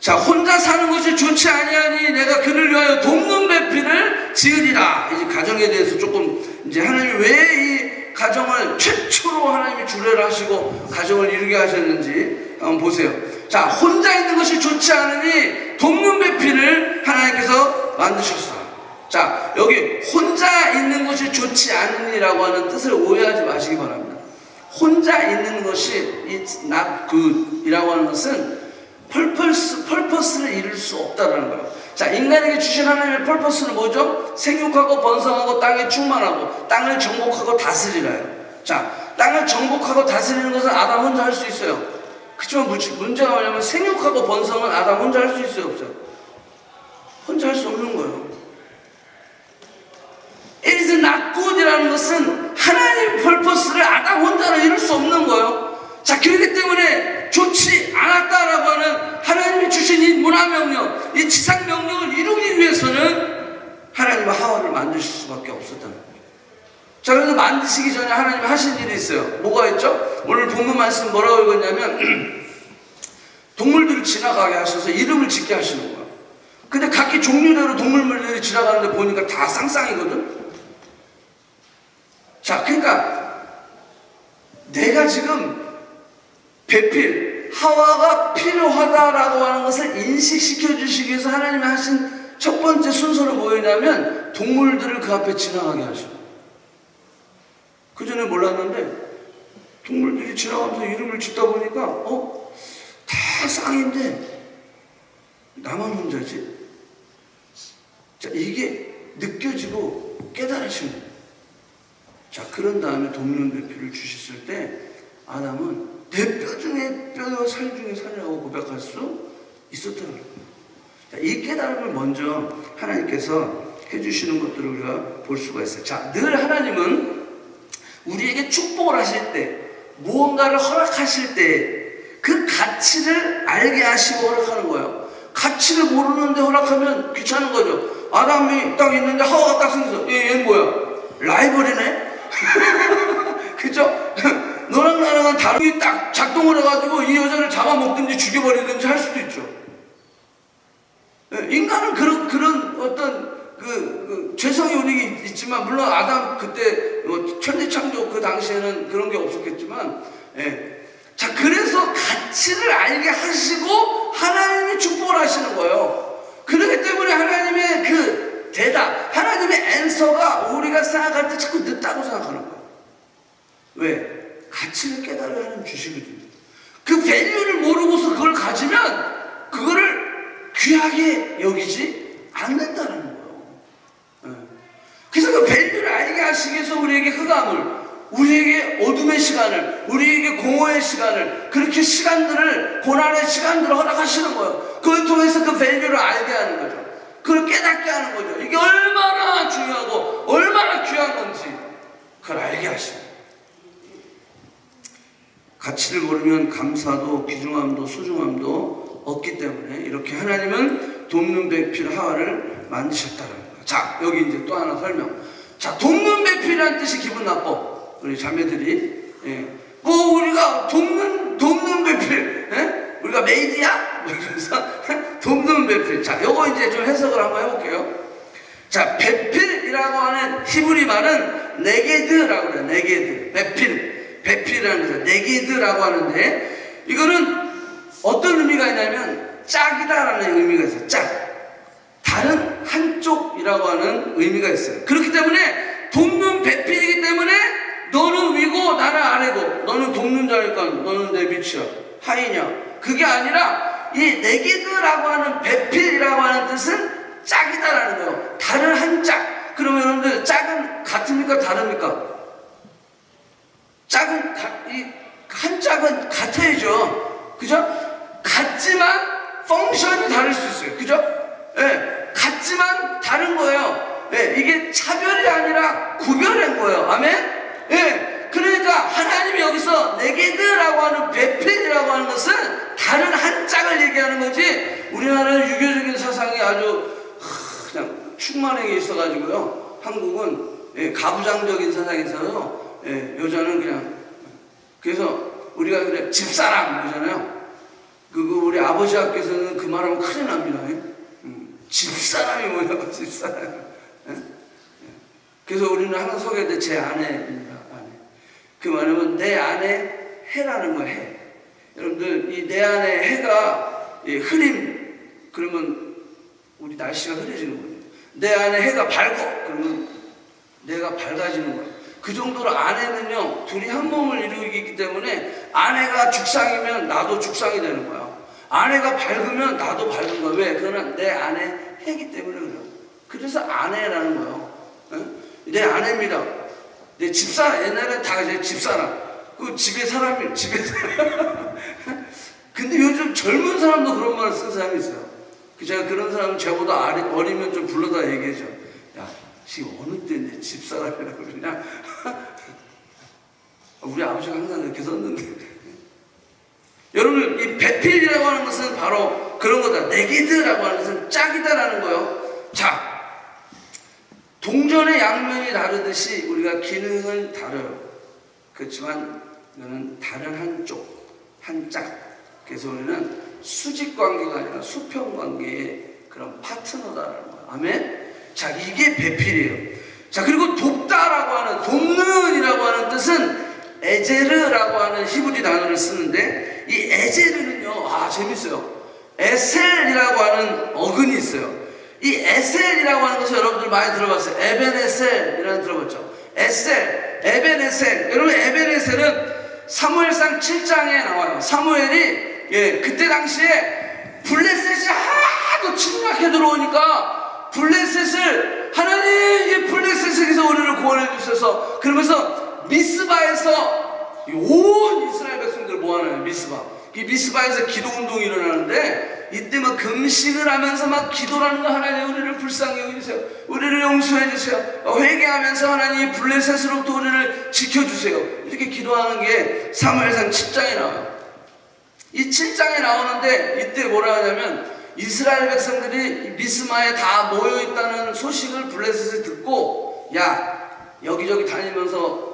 자, 혼자 사는 것이 좋지 아니하니 내가 그를 위하여 돕는 배필을 지으리라. 이제 가정에 대해서 조금, 이제 하나님이 왜 이 가정을 최초로 하나님이 주례를 하시고 가정을 이루게 하셨는지 한번 보세요. 자, 혼자 있는 것이 좋지 않으니 돕는 배필을 하나님께서 만드셨어. 자, 여기 혼자 있는 것이 좋지 않으니라고 하는 뜻을 오해하지 마시기 바랍니다. 혼자 있는 것이 not good이라고 하는 것은 펄퍼스를 이룰 수 없다라는 거예요. 자, 인간에게 주신 하나님의 펄퍼스는 뭐죠? 생육하고 번성하고 땅에 충만하고 땅을 정복하고 다스리라요. 자, 땅을 정복하고 다스리는 것은 아담 혼자 할 수 있어요. 그렇지만 문제가 뭐냐면 생육하고 번성은 아담 혼자 할 수 있어요, 없어요? 혼자 할 수 없는 거예요. It is not good이라는 것은 하나님의 펄퍼스를 아담 혼자는 이룰 수 없는 거예요. 자, 그렇기 때문에 좋지 않았다라고 하는 하나님이 주신 이 문화명령, 이 지상명령을 이루기 위해서는 하나님은 하와를 만드실 수밖에 없었다는 거예요. 자, 그래서 만드시기 전에 하나님이 하신 일이 있어요. 뭐가 있죠? 오늘 본문 말씀 뭐라고 읽었냐면 동물들을 지나가게 하셔서 이름을 짓게 하시는 거예요. 근데 각기 종류대로 동물들이 지나가는데 보니까 다 쌍쌍이거든. 자, 그러니까 내가 지금 배필, 하와가 필요하다라고 하는 것을 인식시켜 주시기 위해서 하나님이 하신 첫 번째 순서는 뭐였냐면 동물들을 그 앞에 지나가게 하셔. 그 전에 몰랐는데 동물들이 지나가면서 이름을 짓다 보니까 다 쌍인데 나만 혼자지? 자, 이게 느껴지고 깨달으신 거예요. 자, 그런 다음에 돕는 배필을 주셨을 때 아담은 내 뼈 중에 뼈요 살 중에 살이라고 고백할 수 있었다는 거예요. 자, 이 깨달음을 먼저 하나님께서 해주시는 것들을 우리가 볼 수가 있어요. 자, 늘 하나님은 우리에게 축복을 하실 때, 무언가를 허락하실 때 그 가치를 알게 하시고 허락하는 거예요. 가치를 모르는데 허락하면 귀찮은 거죠. 아담이 딱 있는데 하와가 딱 생겨서 얘는 뭐야? 라이벌이네? 그죠? 너랑 나랑은 다르게 딱 작동을 해가지고 이 여자를 잡아먹든지 죽여버리든지 할 수도 있죠. 인간은 그런 어떤 죄성이 우리에게 있지만, 물론 아담 그때 천지창조 그 당시에는 그런 게 없었겠지만, 자, 그래서 가치를 알게 하시고 하나님이 축복을 하시는 거예요. 그렇기 때문에 하나님의 그 대답, 하나님의 앤서가 우리가 생각할 때 자꾸 늦다고 생각하는 거예요. 왜? 가치를 깨달아야 하는 주시거든요. 그 밸류를 모르고서 그걸 가지면 그거를 귀하게 여기지 않는다는 거예요. 그래서 그 밸류를 알게 하시기 위해서 우리에게 흑암을, 우리에게 어둠의 시간을, 우리에게 공허의 시간을, 그렇게 시간들을, 고난의 시간들을 허락하시는 거예요. 그걸 통해서 그 밸류를 알게 하는 거죠. 그걸 깨닫게 하는 거죠. 이게 얼마나 중요하고 얼마나 귀한 건지 그걸 알게 하시는 거예요. 가치를 모르면 감사도 귀중함도 소중함도 없기 때문에 이렇게 하나님은 돕는 배필 하와를 만드셨다는 거예요. 자, 여기 이제 또 하나 설명. 자, 돕는 배필이라는 뜻이 기분 나빠. 우리 자매들이, 우리가 돕는 배필, 우리가 메이드야? 그래서 돕는 배필. 자, 요거 이제 좀 해석을 한번 해볼게요. 자, 배필이라고 하는 히브리 말은 네게드라고 그래요. 네게드. 배필이라는 것은 네게드라고 하는데, 이거는 어떤 의미가 있냐면 짝이다라는 의미가 있어요. 짝. 다른 한쪽이라고 하는 의미가 있어요. 그렇기 때문에 돕는 배필이기 때문에 너는 위고 나는 아래고, 너는 돕는 자니까 너는 내 밑이야, 하이냐, 그게 아니라 이 네게드라고 하는 배필이라고 하는 뜻은 짝이다라는 거예요. 다른 한 짝. 그러면 여러분들 짝은 같습니까 다릅니까? 짝은 한 짝은 같아야죠. 그죠? 같지만 펑션이 다를 수 있어요. 그죠? 같지만 다른 거예요. 이게 차별이 아니라 구별한 거예요. 아멘? 그러니까 하나님이 여기서 네게드라고 하는 배필이라고 하는 것은 다른 한 짝을 얘기하는 거지, 우리나라는 유교적인 사상이 아주 그냥 충만하게 있어가지고요. 한국은 가부장적인 사상이 있어서 여자는 그냥 그래서 우리가 그래 집사람 그러잖아요. 그거 우리 아버지 학교에서는 그 말하면 큰일 납니다. 집사람이 뭐냐고 집사람. 그래서 우리는 항상 소개할 때 제 아내입니다. 아내. 그 말하면 내 아내 해라는 거야. 해. 여러분들 이 내 안에 해가 흐림 그러면 우리 날씨가 흐려지는 거예요. 내 안에 해가 밝고 그러면 내가 밝아지는 거예요. 그 정도로 아내는요 둘이 한 몸을 이루기 때문에 아내가 죽상이면 나도 죽상이 되는 거야. 아내가 밝으면 나도 밝은 거야. 왜? 그거는 내 안에 해기 때문에 그래요. 그래서 아내라는 거예요. 내 아내입니다. 내 집사 옛날에 다 제 집사람. 그 집에 사람이 집에 근데 요즘 젊은 사람도 그런 말을 쓴 사람이 있어요. 제가 그런 사람은 저보다 어리면 좀 불러다 얘기해줘. 야, 지금 어느 때 내 집사람이라고 그러냐? 우리 아버지가 항상 그렇게 썼는데. 여러분, 이 배필이라고 하는 것은 바로 그런 거다. 내기드라고 하는 것은 짝이다라는 거요. 자, 동전의 양면이 다르듯이 우리가 기능은 다르요. 그렇지만 이거는 다른 한쪽, 한 짝. 그래서 우리는 수직 관계가 아니라 수평 관계의 그런 파트너다라는 거예요. 아멘? 자, 이게 배필이에요. 자, 그리고 돕다라고 하는, 돕는이라고 하는 뜻은 에제르라고 하는 히브리 단어를 쓰는데, 이 에제르는요, 재밌어요. 에셀이라고 하는 어근이 있어요. 이 에셀이라고 하는 것을 여러분들 많이 들어봤어요. 에벤에셀이라는 들어봤죠? 에셀, 에벤에셀. 여러분, 에벤에셀은 사무엘상 7장에 나와요. 사무엘이 그때 당시에 블레셋이 하도 침략해 들어오니까 블레셋을 하나님 이 블레셋에게서 우리를 구원해 주셔서 그러면서 미스바에서 온 이스라엘 백성들 모아놔요. 미스바. 이 미스바에서 기도 운동이 일어나는데 이때 막 금식을 하면서 막 기도라는 거 하나님 우리를 불쌍히 여기주세요. 우리를 용서해 주세요. 회개하면서 하나님 블레셋으로부터 우리를 지켜주세요. 이렇게 기도하는 게 사무엘상 7장에 나와요. 이 7장에 나오는데 이때 뭐라 하냐면 이스라엘 백성들이 미스마에 다 모여있다는 소식을 블레셋이 듣고 야 여기저기 다니면서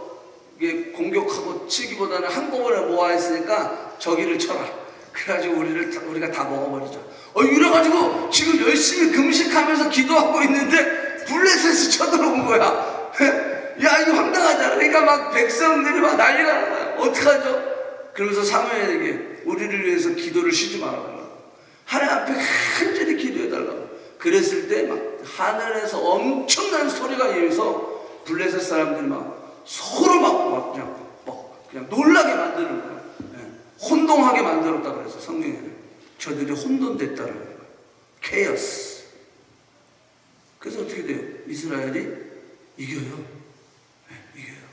이게 공격하고 치기보다는 한꺼번에 모아있으니까 저기를 쳐라. 그래가지고 우리가 다 먹어버리자. 이래가지고 지금 열심히 금식하면서 기도하고 있는데 블레셋이 쳐들어온 거야. 야 이거 황당하잖아. 그러니까 막 백성들이 막 난리가 나는 거야. 어떡하죠? 그러면서 사무엘에게 우리를 위해서 기도를 쉬지 말아달라고. 하나님 앞에 간절히 기도해달라고. 그랬을 때 막 하늘에서 엄청난 소리가 일어서 블레셋 사람들이 막 서로 그냥 놀라게 만드는 거야. 혼동하게 만들었다고 해서 성경에는 저들이 혼돈됐다는 거예요. 케이오스. 그래서 어떻게 돼요? 이스라엘이 이겨요. 이겨요.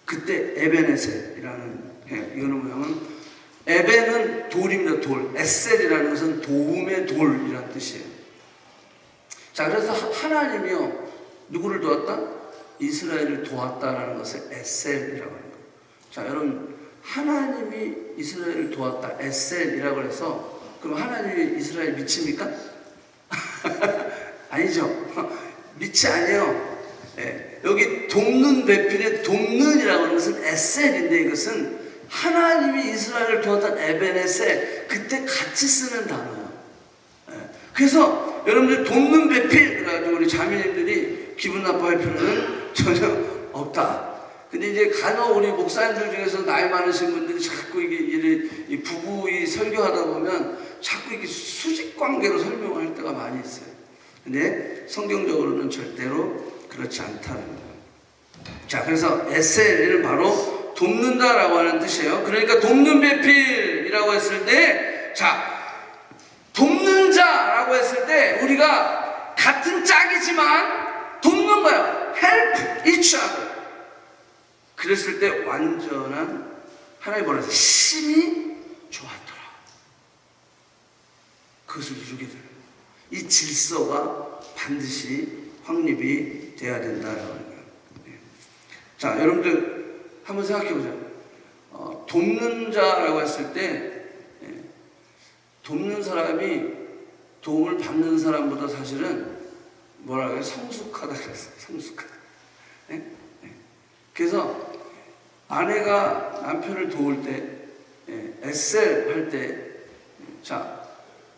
그때 에벤에셀이라는 이거는 뭐냐면 에벤은 돌입니다. 돌. 에셀이라는 것은 도움의 돌이라는 뜻이에요. 자, 그래서 하나님이요 누구를 도왔다? 이스라엘을 도왔다라는 것을 에셀이라고 하는 거예요. 자, 여러분 하나님이 이스라엘을 도왔다. 에셀이라고 해서 그럼 하나님이 이스라엘 미칩니까? 아니죠. 미치 아니에요. 여기 돕는 배필의 돕는이라고 하는 것은 에셀인데 이것은 하나님이 이스라엘을 도왔던 에벤에셀 그때 같이 쓰는 단어예요. 그래서 여러분들 돕는 배필 그래가지고 우리 자매님들이 기분 나빠할 필요는 전혀 없다. 근데 이제 간혹 우리 목사님들 중에서 나이 많으신 분들이 자꾸 이 부부 설교하다 보면 자꾸 이게 수직 관계로 설명할 때가 많이 있어요. 근데 성경적으로는 절대로 그렇지 않다는 거예요. 자, 그래서 에셀은 바로 돕는다라고 하는 뜻이에요. 그러니까 돕는 배필이라고 했을 때, 자, 돕는 자라고 했을 때 우리가 같은 짝이지만 돕는 거야. help each other. 그랬을 때 완전한 하나님 보내서 심히 좋았더라. 그것을 이루게 되는 거예요. 이 질서가 반드시 확립이 돼야 된다라고 하는 거예요. 자, 여러분들 한번 생각해 보세요. 돕는 자라고 했을 때 돕는 사람이 도움을 받는 사람보다 사실은 뭐라고 해요? 성숙하다 그랬어요. 성숙하다. 그래서 아내가 남편을 도울 때, 에셀 할 때, 자,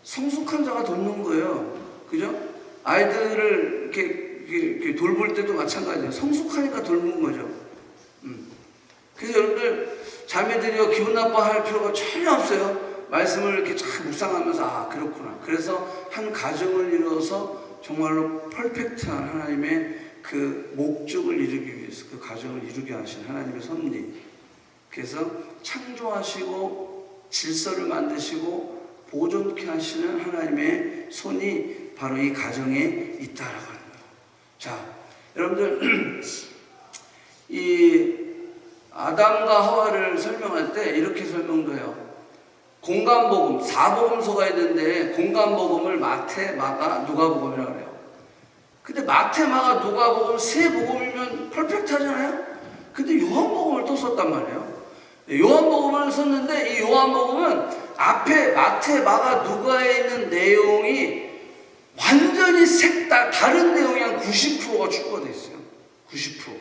성숙한 자가 돕는 거예요. 그죠? 아이들을 이렇게 돌볼 때도 마찬가지예요. 성숙하니까 돌보는 거죠. 그래서 여러분들, 자매들이요, 기분 나빠할 필요가 전혀 없어요. 말씀을 이렇게 잘 묵상하면서, 아, 그렇구나. 그래서 한 가정을 이루어서 정말로 퍼펙트한 하나님의 그 목적을 이루기 위해서 그 가정을 이루게 하신 하나님의 섭리. 그래서 창조하시고 질서를 만드시고 보존케 하시는 하나님의 손이 바로 이 가정에 있다라고 하는 거예요. 자, 여러분들 이 아담과 하와를 설명할 때 이렇게 설명도 해요. 공간복음, 4복음서가 있는데 공간복음을 마태, 마가, 누가복음이라고 해요. 근데 마태, 마가, 누가복음 세 복음이면 퍼펙트하잖아요. 근데 요한복음을 또 썼단 말이에요. 요한복음을 썼는데 이 요한복음은 앞에 마태, 마가, 누가에 있는 내용이 완전히 다른 내용이 한 90%가 추가되어 있어요. 90%.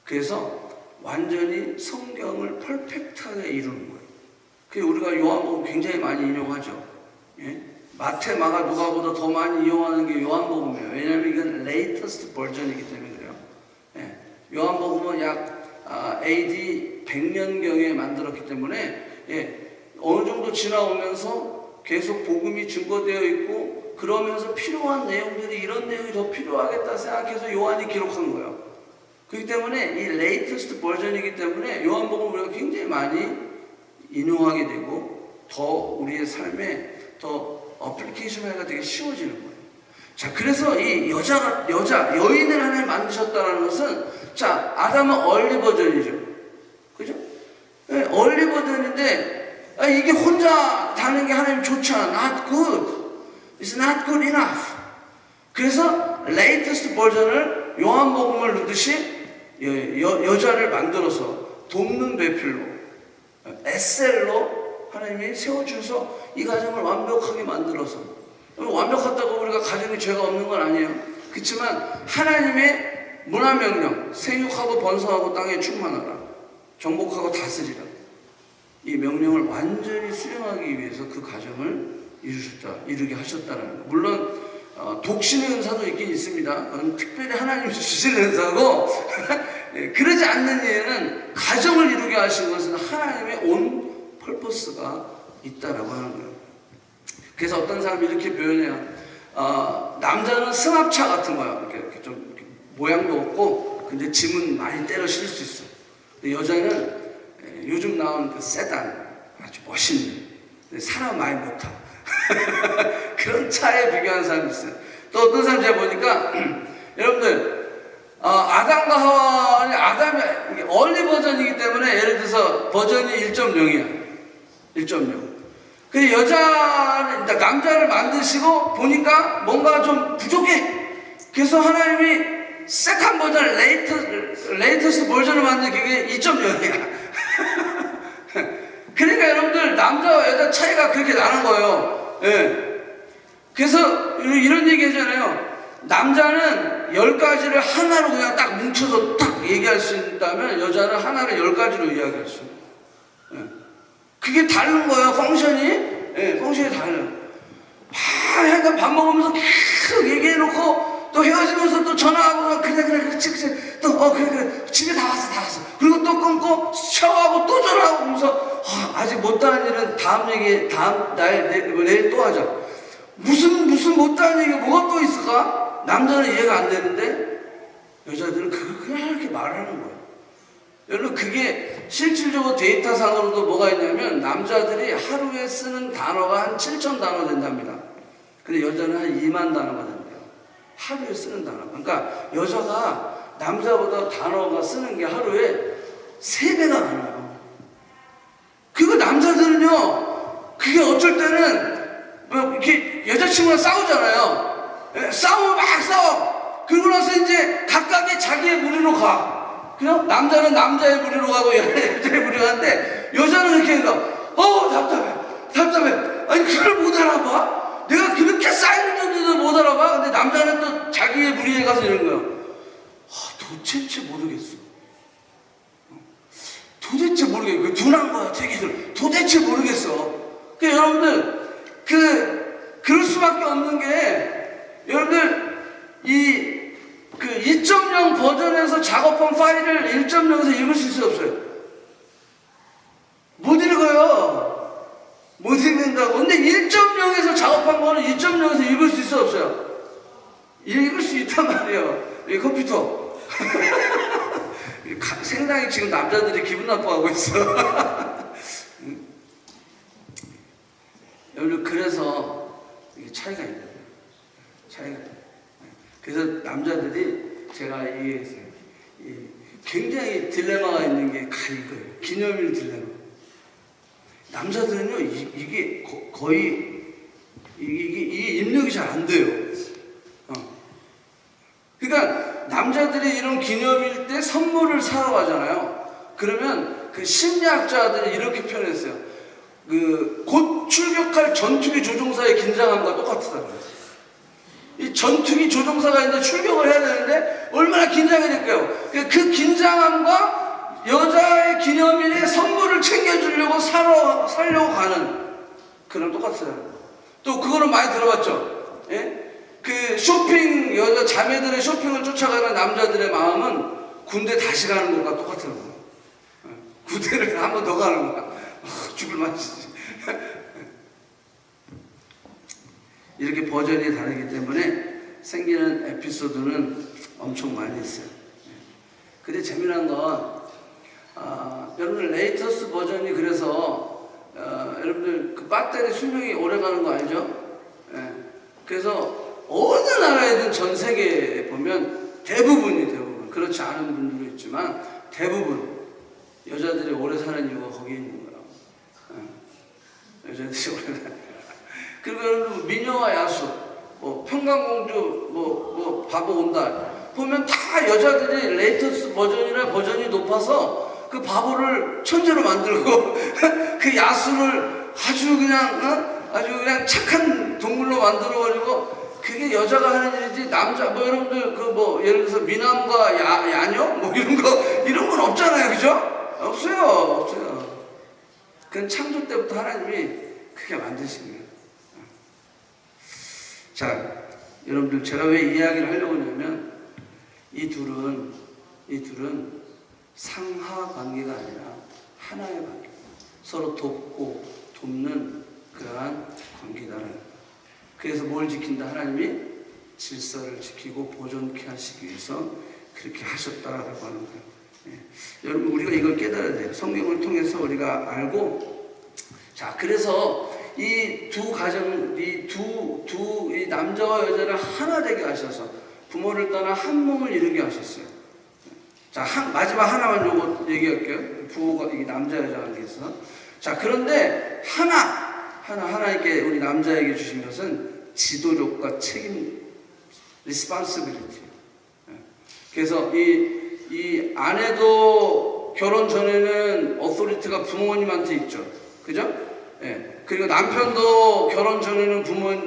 그래서 완전히 성경을 퍼펙트하게 이루는 거예요. 그래서 우리가 요한복음 굉장히 많이 인용하죠. 예? 마태, 마가, 누가보다 더 많이 이용하는 게 요한복음이에요. 왜냐하면 이건 레이터스트 버전이기 때문에 그래요. 예. 요한복음은 약 AD 100년경에 만들었기 때문에 어느 정도 지나오면서 계속 복음이 증거되어 있고 그러면서 필요한 내용들이 이런 내용이 더 필요하겠다 생각해서 요한이 기록한 거예요. 그렇기 때문에 이 레이터스트 버전이기 때문에 요한복음을 우리가 굉장히 많이 인용하게 되고 더 우리의 삶에 더 어플리케이션하기가 되게 쉬워지는 거예요. 자, 그래서 이 여인을 하나님 만드셨다는 것은, 자, 아담은 얼리 버전이죠. 그죠? 네, 얼리 버전인데, 이게 혼자 다는 게 하나님 좋지 않아. Not good. It's not good enough. 그래서 latest 버전을 요한복음을 넣듯이 여자를 만들어서 돕는 배필로, 에셀로 하나님이 세워주셔서 이 가정을 완벽하게 만들어서, 완벽하다고 우리가 가정에 죄가 없는 건 아니에요. 그렇지만 하나님의 문화명령, 생육하고 번성하고 땅에 충만하라, 정복하고 다스리라, 이 명령을 완전히 수행하기 위해서 그 가정을 이루게 하셨다는 거예요. 물론 독신의 은사도 있긴 있습니다. 그건 특별히 하나님이 주신 은사고 그러지 않는 이유는 가정을 이루게 하신 것은 하나님의 온 펄퍼스가 있다라고 하는 거예요. 그래서 어떤 사람이 이렇게 표현해요. 남자는 승합차 같은 거야. 이렇게 좀 모양도 없고 근데 짐은 많이 때려 실을 수 있어. 근데 여자는 요즘 나온 그 세단, 아주 멋있는, 사람 많이 못 타. 그런 차에 비교하는 사람이 있어요. 또 어떤 사람 제가 보니까 여러분들 아담과 하와는 아담이 얼리 버전이기 때문에 예를 들어서 버전이 1.0이야. 1.0. 근데 남자를 만드시고 보니까 뭔가 좀 부족해. 그래서 하나님이 세컨 버전, 레이터스트 버전을 만든 게 2.0이야. 그러니까 여러분들 남자와 여자 차이가 그렇게 나는 거예요. 예. 그래서 이런 얘기 하잖아요. 남자는 10가지를 하나로 그냥 딱 뭉쳐서 딱 얘기할 수 있다면 여자는 하나를 10가지로 이야기할 수 있어요. 예. 그게 다른 거예요. 펑션이 달라요. 약간 밥 먹으면서 계속 얘기해놓고 또 헤어지면서 또 전화하고 그래 그렇지 또 그래 집에 다 왔어 그리고 또 끊고 샤워하고 또 전화하고 그러면서 아직 못다한 일은 내일 또 하자. 무슨 못다한 얘기가 뭐가 또 있을까? 남자는 이해가 안 되는데 여자들은 그냥 이렇게 말하는 거예요. 여러분 그게 실질적으로 데이터상으로도 뭐가 있냐면 남자들이 하루에 쓰는 단어가 한 7,000단어 된답니다. 근데 여자는 한 2만 단어가 된대요. 하루에 쓰는 단어. 그러니까 여자가 남자보다 단어가 쓰는 게 하루에 3배가 많아요. 그리고 남자들은요, 그게 어쩔 때는 이렇게 여자친구랑 싸우잖아요. 싸우면 막 싸워. 그러고 나서 이제 각각의 자기의 무리로 가. 그냥 남자는 남자의 무리로 가고 여자의 무리로 가는데 여자는 이렇게 해서 답답해. 아니 그걸 못 알아봐? 내가 그렇게 쌓이는 정도도 못 알아봐? 근데 남자는 또 자기의 무리에 가서 이런 거예요. 도대체 모르겠어. 도대체 모르겠어요. 그 둔한 되기들 도대체 모르겠어. 그러니까 여러분들 그럴 수밖에 없는 게 여러분들 그 2.0 버전에서 작업한 파일을 1.0에서 읽을 수 있어요, 없어요? 못 읽어요. 못 읽는다고. 근데 1.0에서 작업한 거는 2.0에서 읽을 수 있어요, 없어요? 읽을 수 있단 말이에요. 이 컴퓨터. 상당히 지금 남자들이 기분 나빠하고 있어. 여러분, 그래서 이게 차이가 있는 거예요. 차이가 있는 거예요. 그래서 남자들이 제가 얘기했어요. 굉장히 딜레마가 있는 게 이거예요. 기념일 딜레마. 남자들은요, 이게 거의, 이게 입력이 잘 안 돼요. 그러니까, 남자들이 이런 기념일 때 선물을 사러 가잖아요. 그러면 그 심리학자들이 이렇게 표현했어요. 곧 출격할 전투기 조종사의 긴장함과 똑같다고요. 이 전투기 조종사가 이제 출격을 해야 되는데, 얼마나 긴장이 될까요? 그 긴장함과 여자의 기념일에 선물을 챙겨주려고 사려고 가는 그런 똑같아요. 또 그거는 많이 들어봤죠. 예? 그 쇼핑 여자 자매들의 쇼핑을 쫓아가는 남자들의 마음은 군대 다시 가는 것과 똑같은 거예요. 군대를 한 번 더 가는 거야. 죽을 맛이지. 이렇게 버전이 다르기 때문에 생기는 에피소드는 엄청 많이 있어요. 근데 재미난 건 여러분들 레이터스 버전이 그래서 여러분들 그 배터리 수명이 오래 가는 거 알죠? 예. 그래서 어느 나라에든 전 세계에 보면 대부분 그렇지 않은 분들도 있지만 대부분 여자들이 오래 사는 이유가 거기에 있는 거라고. 여자들이 오래 사는 거야. 그리고 여러분 미녀와 야수, 평강공주, 바보 온다 보면 다 여자들이 레이터스 버전이나 버전이 높아서 그 바보를 천재로 만들고 그 야수를 아주 그냥 착한 동물로 만들어가지고. 그게 여자가 하는 일이지 남자 여러분들 예를 들어서 미남과 야녀 이런 건 없잖아요, 그죠? 없어요. 그건 창조 때부터 하나님이 크게 만드신 거예요. 자, 여러분들 제가 왜 이 이야기를 하려고 하냐면 이 둘은 상하 관계가 아니라 하나의 관계, 서로 돕고 돕는 그러한 관계다라는 거예요. 그래서 뭘 지킨다? 하나님이 질서를 지키고 보존케 하시기 위해서 그렇게 하셨다라고 하는 거예요. 여러분 우리가 이걸 깨달아야 돼요. 성경을 통해서 우리가 알고, 자 그래서 이 두 가정, 이 남자와 여자를 하나 되게 하셔서 부모를 떠나 한 몸을 이루게 하셨어요. 자 마지막 하나만 요거 얘기할게요. 부부가 이 남자 여자 관계에서. 자 그런데 하나님께 우리 남자에게 주신 것은 지도력과 책임, responsibility. 그래서 이 아내도 결혼 전에는 authority가 부모님한테 있죠, 그죠? 예. 그리고 남편도 결혼 전에는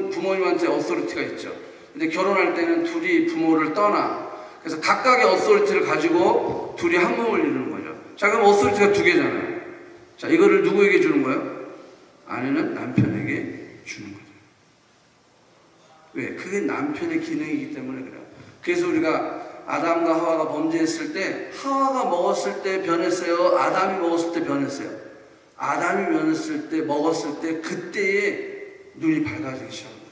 부모님한테 authority가 있죠. 근데 결혼할 때는 둘이 부모를 떠나. 그래서 각각의 authority를 가지고 둘이 한 몸을 이루는 거죠. 자 그럼 authority가 두 개잖아요. 자 이거를 누구에게 주는 거예요? 아내는 남편에게 주는 거죠. 왜? 그게 남편의 기능이기 때문에 그래요. 그래서 우리가 아담과 하와가 범죄했을 때 하와가 먹었을 때 변했어요? 아담이 먹었을 때 변했어요? 아담이 먹었을 때 그때에 눈이 밝아지기 시작합니다.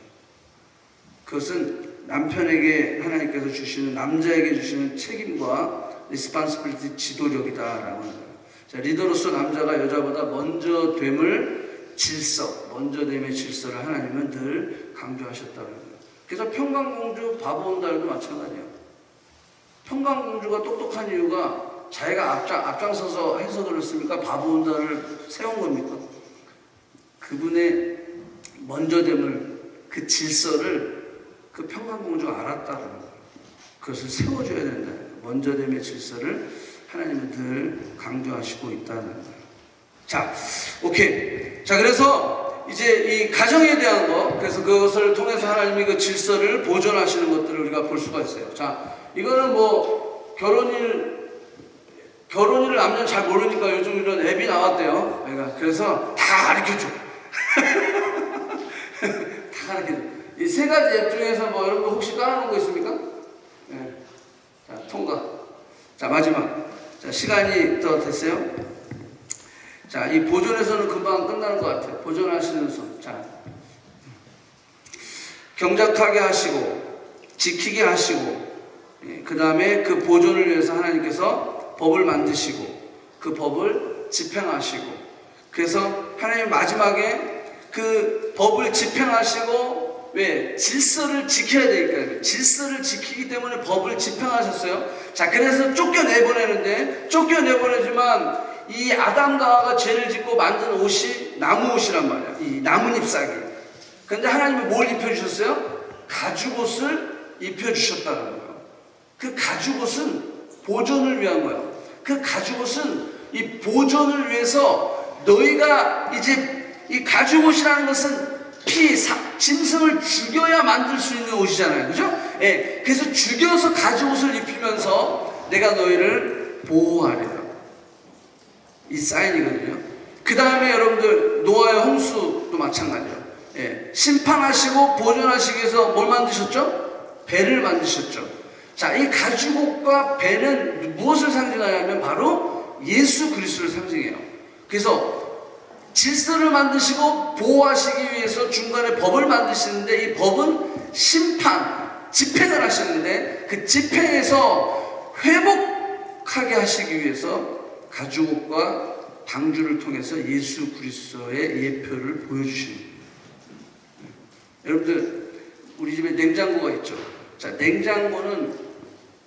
그것은 남편에게 하나님께서 주시는, 남자에게 주시는 책임과 responsibility, 지도력이다라고 하는 거예요. 자, 리더로서 남자가 여자보다 먼저 됨의 질서를 하나님은 늘 강조하셨다는 거예요. 그래서 평강공주 바보 온달도 마찬가지예요. 평강공주가 똑똑한 이유가 자기가 앞장서서 해서 그렇습니까? 바보 온달을 세운 겁니까? 그분의 먼저됨을, 그 질서를 그 평강공주가 알았다는 거예요. 그것을 세워줘야 된다는 거예요. 먼저됨의 질서를 하나님은 늘 강조하시고 있다는 거예요. 자, 오케이. 자, 그래서 이제 이 가정에 대한 거, 그래서 그것을 통해서 하나님이 그 질서를 보존하시는 것들을 우리가 볼 수가 있어요. 자, 이거는 결혼일 결혼을 남자는 잘 모르니까 요즘 이런 앱이 나왔대요. 그래서 다 가르쳐줘. 다 가르쳐줘. 이 세 가지 앱 중에서 뭐 여러분 혹시 깔아놓은 거 있습니까? 네. 자, 통과. 자, 마지막. 자, 시간이 더 됐어요. 자, 이 보존에서는 금방 끝나는 것 같아요. 보존하시는 손. 자, 경작하게 하시고, 지키게 하시고, 그 다음에 그 보존을 위해서 하나님께서 법을 만드시고, 그 법을 집행하시고, 그래서 하나님 마지막에 그 법을 집행하시고, 왜? 질서를 지켜야 되니까. 질서를 지키기 때문에 법을 집행하셨어요. 자, 그래서 쫓겨내보내는데, 쫓겨내보내지만, 이 아담과 하와가 죄를 짓고 만든 옷이 나무 옷이란 말이야. 이 나뭇잎 사기. 근데 하나님이 뭘 입혀주셨어요? 가죽옷을 입혀주셨다는 거예요. 그 가죽옷은 보존을 위한 거예요. 그 가죽옷은 이 보존을 위해서 너희가 이제 이 가죽옷이라는 것은 짐승을 죽여야 만들 수 있는 옷이잖아요. 그죠? 예. 그래서 죽여서 가죽옷을 입히면서 내가 너희를 보호하래요. 이 사인이거든요. 그 다음에 여러분들 노아의 홍수도 마찬가지예요. 예. 심판하시고 보존하시기 위해서 뭘 만드셨죠? 배를 만드셨죠. 자, 이 가죽옷과 배는 무엇을 상징하냐면 바로 예수 그리스도를 상징해요. 그래서 질서를 만드시고 보호하시기 위해서 중간에 법을 만드시는데 이 법은 심판, 집행을 하시는데 그 집행에서 회복하게 하시기 위해서 가죽옷과 방주를 통해서 예수 그리스도의 예표를 보여주시는 거예요. 여러분들 우리 집에 냉장고가 있죠. 자, 냉장고는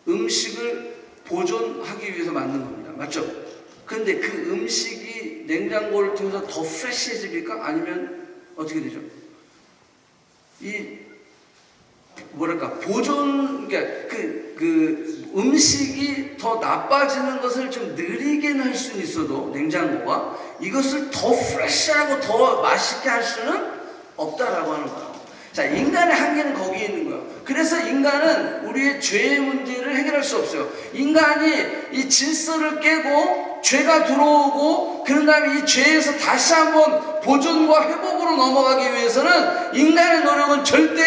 음식을 보존하기 위해서 만든 겁니다. 맞죠? 그런데 그 음식이 냉장고를 통해서 더 프레시해집니까? 아니면 어떻게 되죠? 이 뭐랄까 보존, 그러니까 그 음식이 더 나빠지는 것을 좀 느리게는 할 수는 있어도 냉장고가 이것을 더 프레시하고 더 맛있게 할 수는 없다라고 하는 거예요. 자, 인간의 한계는 거기에 있는 거예요. 그래서 인간은 우리의 죄의 문제를 해결할 수 없어요. 인간이 이 질서를 깨고 죄가 들어오고 그런 다음에 이 죄에서 다시 한번 보존과 회복으로 넘어가기 위해서는 인간의 노력은 절대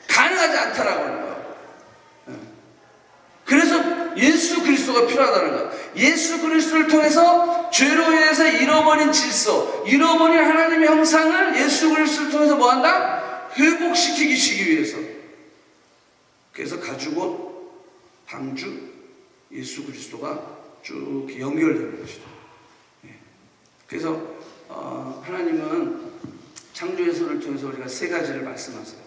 가능하지 않다라고 하는 거예요. 그래서 예수 그리스도가 필요하다는 거예요. 예수 그리스도를 통해서 죄로 인해서 잃어버린 질서, 잃어버린 하나님의 형상을 예수 그리스도를 통해서 뭐한다? 회복시키기 위해서. 그래서 가죽옷, 방주, 예수 그리스도가 쭉 연결되는 것이다. 그래서 하나님은 창조의 손을 통해서 우리가 세 가지를 말씀하세요.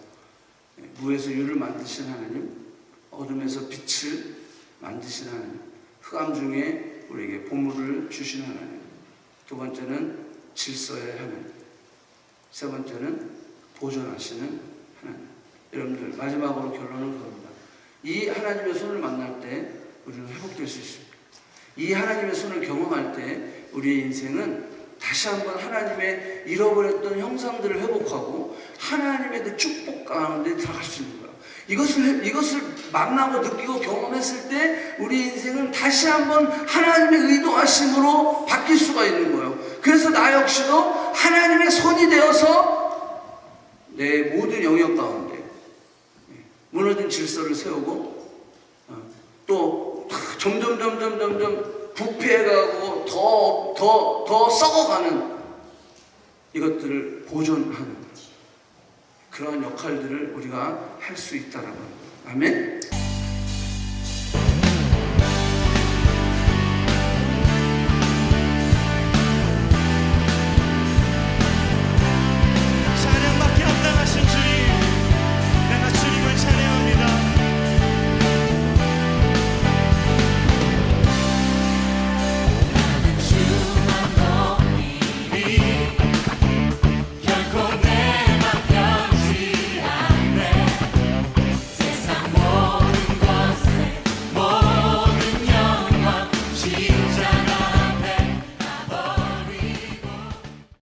무에서 유를 만드신 하나님, 어둠에서 빛을 만드신 하나님, 흑암 중에 우리에게 보물을 주신 하나님, 두 번째는 질서의 하나님, 세 번째는 보존하시는 하나님. 여러분들 마지막으로 결론은 그겁니다. 이 하나님의 손을 만날 때 우리는 회복될 수 있습니다. 이 하나님의 손을 경험할 때 우리의 인생은 다시 한번 하나님의 잃어버렸던 형상들을 회복하고 하나님의 그 축복 가운데 들어갈 수 있는 거예요. 이것을 만나고 느끼고 경험했을 때 우리 인생은 다시 한번 하나님의 의도하심으로 바뀔 수가 있는 거예요. 그래서 나 역시도 하나님의 손이 되어서 내 모든 영역 가운데 무너진 질서를 세우고 또 점점 부패해가고 더 썩어가는 이것들을 보존하는 그러한 역할들을 우리가 할 수 있다라고 합니다. 아멘.